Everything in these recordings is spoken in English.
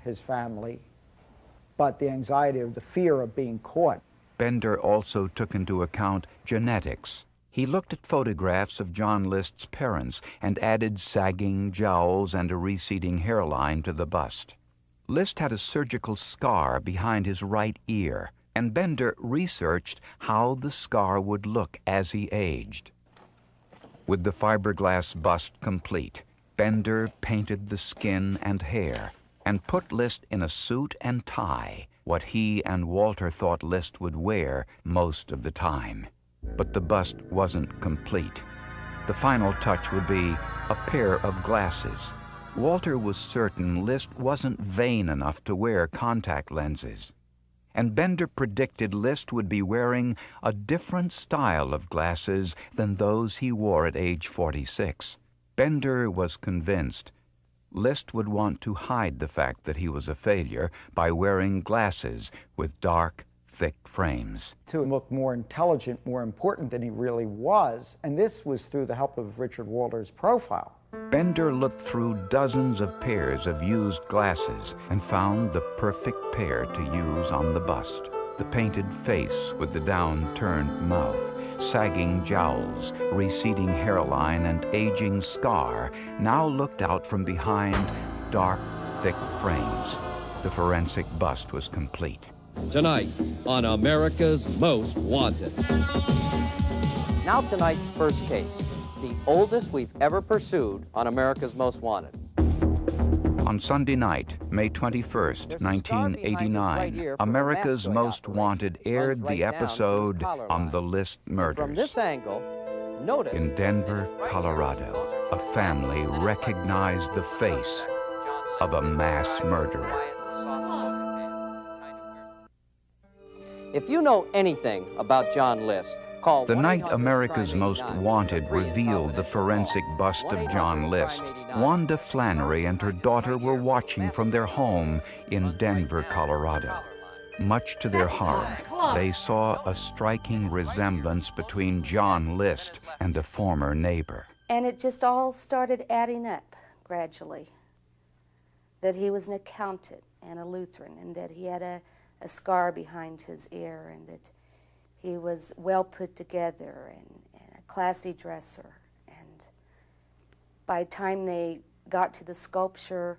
his family, but the anxiety of the fear of being caught. Bender also took into account genetics. He looked at photographs of John List's parents and added sagging jowls and a receding hairline to the bust. List had a surgical scar behind his right ear, and Bender researched how the scar would look as he aged. With the fiberglass bust complete, Bender painted the skin and hair and put List in a suit and tie, what he and Walter thought List would wear most of the time. But the bust wasn't complete. The final touch would be a pair of glasses. Walter was certain List wasn't vain enough to wear contact lenses, and Bender predicted List would be wearing a different style of glasses than those he wore at age 46. Bender was convinced List would want to hide the fact that he was a failure by wearing glasses with dark, thick frames. To look more intelligent, more important than he really was, and this was through the help of Richard Walter's profile. Bender looked through dozens of pairs of used glasses and found the perfect pair to use on the bust. The painted face with the down-turned mouth, sagging jowls, receding hairline, and aging scar now looked out from behind dark, thick frames. The forensic bust was complete. Tonight on America's Most Wanted. Now tonight's first case, the oldest we've ever pursued on America's Most Wanted. On Sunday night, May 21st, 1989, America's Most Wanted aired the episode on the List murders. From this angle, notice in Denver, Colorado, a family recognized the face of a mass murderer. If you know anything about John List, call The night America's Most Wanted revealed the forensic bust of John List, Wanda Flannery and her daughter were watching from their home in Denver, Colorado. Much to their horror, they saw a striking resemblance between John List and a former neighbor. And it just all started adding up gradually. That he was an accountant and a Lutheran, and that he had a scar behind his ear, and that he was well put together and a classy dresser. And by the time they got to the sculpture,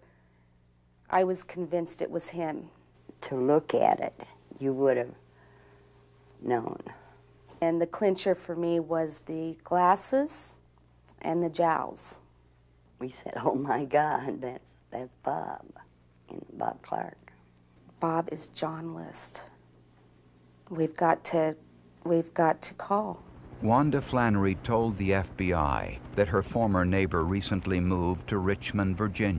I was convinced it was him. To look at it, you would have known. And the clincher for me was the glasses and the jowls. We said, oh my God, that's Bob, and Bob Clark. Bob is John List. We've got to call. Wanda Flannery told the FBI that her former neighbor recently moved to Richmond, Virginia.